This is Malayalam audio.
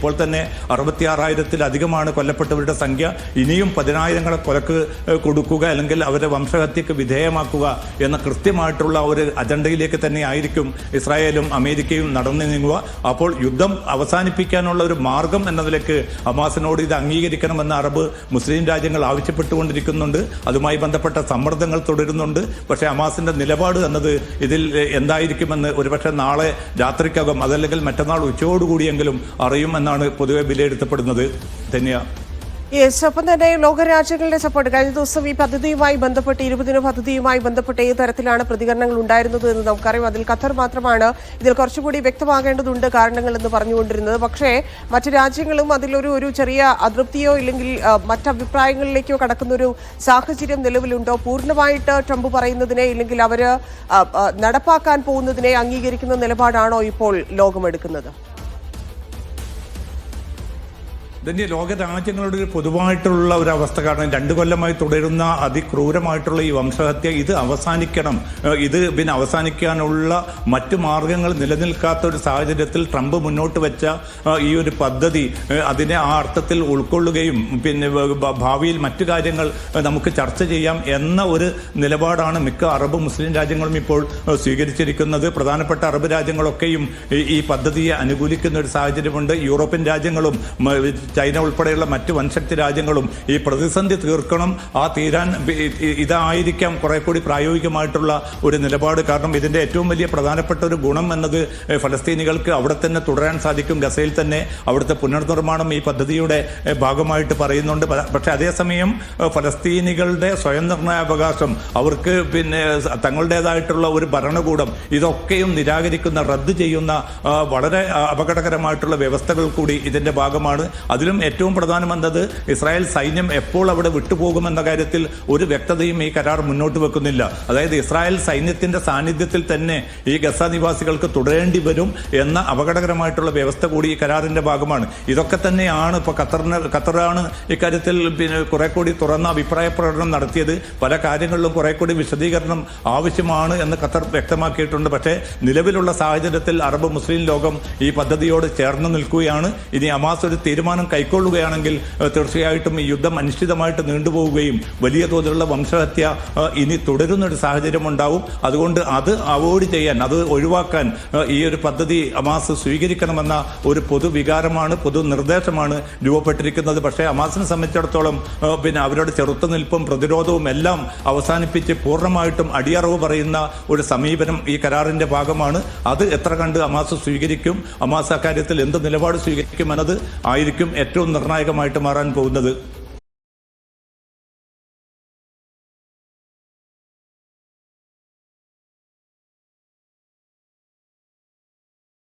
ഇപ്പോൾ തന്നെ 66,000-ത്തിലധികമാണ് കൊല്ലപ്പെട്ടവരുടെ സംഖ്യ. ഇനിയും 10,000-ങ്ങളെ കൊലക്ക് കൊടുക്കുക അല്ലെങ്കിൽ അവരെ വംശഹത്യക്ക് വിധേയമാക്കുക എന്ന കൃത്യമായിട്ടുള്ള ഒരു അജണ്ടയിലേക്ക് തന്നെ ആയിരിക്കും ഇസ്രായേലും അമേരിക്കയും നടന്നു നീങ്ങുക. അപ്പോൾ യുദ്ധം അവസാനിപ്പിക്കാനുള്ള ഒരു മാർഗം എന്ന നിലയ്ക്ക് ഹമാസിനോട് ഇത് അംഗീകരിക്കണമെന്ന് അറബ് മുസ്ലിം രാജ്യങ്ങൾ ആവശ്യപ്പെട്ടുകൊണ്ടിരിക്കുന്നുണ്ട്. അതുമായി ബന്ധപ്പെട്ട സമ്മർദ്ദങ്ങൾ തുടരുന്നുണ്ട്. പക്ഷേ ഹമാസിന്റെ നിലപാട് എന്നത് ഇതിൽ എന്തായിരിക്കുമെന്ന് ഒരുപക്ഷെ നാളെ രാത്രിക്കകം അതല്ലെങ്കിൽ മറ്റന്നാൾ ഉച്ചയോടുകൂടിയെങ്കിലും അറിയുമെന്നാണ് പൊതുവെ വിലയിരുത്തപ്പെടുന്നത്. ധന്യ. ഒപ്പം തന്നെ ലോകരാജ്യങ്ങളുടെ സപ്പോർട്ട് കഴിഞ്ഞ ദിവസം ഈ പദ്ധതിയുമായി ബന്ധപ്പെട്ട് 20 പദ്ധതിയുമായി ബന്ധപ്പെട്ട് ഏത് തരത്തിലാണ് പ്രതികരണങ്ങൾ ഉണ്ടായിരുന്നത് എന്ന് നമുക്കറിയാം. അതിൽ ഖത്തർ മാത്രമാണ് ഇതിൽ കുറച്ചുകൂടി വ്യക്തമാകേണ്ടതുണ്ട് കാരണങ്ങൾ എന്ന് പറഞ്ഞുകൊണ്ടിരുന്നത്. പക്ഷേ മറ്റു രാജ്യങ്ങളും അതിലൊരു ചെറിയ അതൃപ്തിയോ ഇല്ലെങ്കിൽ മറ്റഭിപ്രായങ്ങളിലേക്കോ കടക്കുന്നൊരു സാഹചര്യം നിലവിലുണ്ടോ? പൂർണ്ണമായിട്ട് ട്രംപ് പറയുന്നതിനെ ഇല്ലെങ്കിൽ അവർ നടപ്പാക്കാൻ പോകുന്നതിനെ അംഗീകരിക്കുന്ന നിലപാടാണോ ഇപ്പോൾ ലോകമെടുക്കുന്നത്? ഇതിൻ്റെ ലോകരാജ്യങ്ങളുടെ ഒരു പൊതുവായിട്ടുള്ള ഒരു അവസ്ഥ കാരണം 2 കൊല്ലമായി തുടരുന്ന അതിക്രൂരമായിട്ടുള്ള ഈ വംശഹത്യ ഇത് അവസാനിക്കണം. ഇത് പിന്നെ അവസാനിക്കാനുള്ള മറ്റു മാർഗങ്ങൾ നിലനിൽക്കാത്ത ഒരു സാഹചര്യത്തിൽ ട്രംപ് മുന്നോട്ട് വെച്ച ഈ ഒരു പദ്ധതി അതിനെ ആ അർത്ഥത്തിൽ ഉൾക്കൊള്ളുകയും പിന്നെ ഭാവിയിൽ മറ്റു കാര്യങ്ങൾ നമുക്ക് ചർച്ച ചെയ്യാം എന്ന ഒരു നിലപാടാണ് മിക്ക അറബ് മുസ്ലിം രാജ്യങ്ങളും ഇപ്പോൾ സ്വീകരിച്ചിരിക്കുന്നത്. പ്രധാനപ്പെട്ട അറബ് രാജ്യങ്ങളൊക്കെയും ഈ പദ്ധതിയെ അനുകൂലിക്കുന്ന ഒരു സാഹചര്യമുണ്ട്. യൂറോപ്യൻ രാജ്യങ്ങളും ചൈന ഉൾപ്പെടെയുള്ള മറ്റ് വൻശക്തി രാജ്യങ്ങളും ഈ പ്രതിസന്ധി തീർക്കണം. ആ തീരാൻ ഇതായിരിക്കാം കുറെ കൂടി പ്രായോഗികമായിട്ടുള്ള ഒരു നിലപാട്. കാരണം ഇതിന്റെ ഏറ്റവും വലിയ പ്രധാനപ്പെട്ട ഒരു ഗുണം എന്നത് ഫലസ്തീനികൾക്ക് അവിടെ തന്നെ തുടരാൻ സാധിക്കും. ഗസയിൽ തന്നെ അവിടുത്തെ പുനർനിർമ്മാണം ഈ പദ്ധതിയുടെ ഭാഗമായിട്ട് പറയുന്നുണ്ട്. പക്ഷെ അതേസമയം ഫലസ്തീനികളുടെ സ്വയം നിർണയാവകാശം, അവർക്ക് പിന്നെ തങ്ങളുടേതായിട്ടുള്ള ഒരു ഭരണകൂടം, ഇതൊക്കെയും നിരാകരിക്കുന്ന റദ്ദ് ചെയ്യുന്ന വളരെ അപകടകരമായിട്ടുള്ള വ്യവസ്ഥകൾ കൂടി ഇതിന്റെ ഭാഗമാണ്. അതിലും ഏറ്റവും പ്രധാനമെന്നത് ഇസ്രായേൽ സൈന്യം എപ്പോൾ അവിടെ വിട്ടുപോകുമെന്ന കാര്യത്തിൽ ഒരു വ്യക്തതയും ഈ കരാർ മുന്നോട്ട് വെക്കുന്നില്ല. അതായത് ഇസ്രായേൽ സൈന്യത്തിന്റെ സാന്നിധ്യത്തിൽ തന്നെ ഈ ഗസ നിവാസികൾക്ക് തുടരേണ്ടി വരും എന്ന അപകടകരമായിട്ടുള്ള വ്യവസ്ഥ കൂടി ഈ കരാറിന്റെ ഭാഗമാണ്. ഇതൊക്കെ തന്നെയാണ് ഇപ്പോൾ ഖത്തറാണ് ഇക്കാര്യത്തിൽ പിന്നെ കുറെ കൂടി തുറന്ന അഭിപ്രായ പ്രകടനം നടത്തിയത്. പല കാര്യങ്ങളിലും കുറെ കൂടി വിശദീകരണം ആവശ്യമാണ് എന്ന് ഖത്തർ വ്യക്തമാക്കിയിട്ടുണ്ട്. പക്ഷേ നിലവിലുള്ള സാഹചര്യത്തിൽ അറബ് മുസ്ലിം ലോകം ഈ പദ്ധതിയോട് ചേർന്ന് നിൽക്കുകയാണ്. ഇനി ഹമാസ് ഒരു തീരുമാനം കൈക്കൊള്ളുകയാണെങ്കിൽ തീർച്ചയായിട്ടും ഈ യുദ്ധം അനിശ്ചിതമായിട്ട് നീണ്ടുപോവുകയും വലിയ തോതിലുള്ള വംശഹത്യ ഇനി തുടരുന്നൊരു സാഹചര്യം ഉണ്ടാവും. അതുകൊണ്ട് അത് അവോയ്ഡ് ചെയ്യാൻ, അത് ഒഴിവാക്കാൻ ഈ ഒരു പദ്ധതി ഹമാസ് സ്വീകരിക്കണമെന്ന ഒരു പൊതുവികാരമാണ്, പൊതു നിർദ്ദേശമാണ് രൂപപ്പെട്ടിരിക്കുന്നത്. പക്ഷേ ഹമാസിനെ സംബന്ധിച്ചിടത്തോളം പിന്നെ അവരുടെ ചെറുത്തുനിൽപ്പും പ്രതിരോധവും എല്ലാം അവസാനിപ്പിച്ച് പൂർണ്ണമായിട്ടും അടിയറവ് പറയുന്ന ഒരു സമീപനം ഈ കരാറിന്റെ ഭാഗമാണ്. അത് എത്ര കണ്ട് ഹമാസ് സ്വീകരിക്കും, ഹമാസ് അക്കാര്യത്തിൽ എന്ത് നിലപാട് സ്വീകരിക്കും എന്നത് ആയിരിക്കും ഏറ്റവും നിർണായകമായിട്ട് മാറാൻ പോകുന്നത്.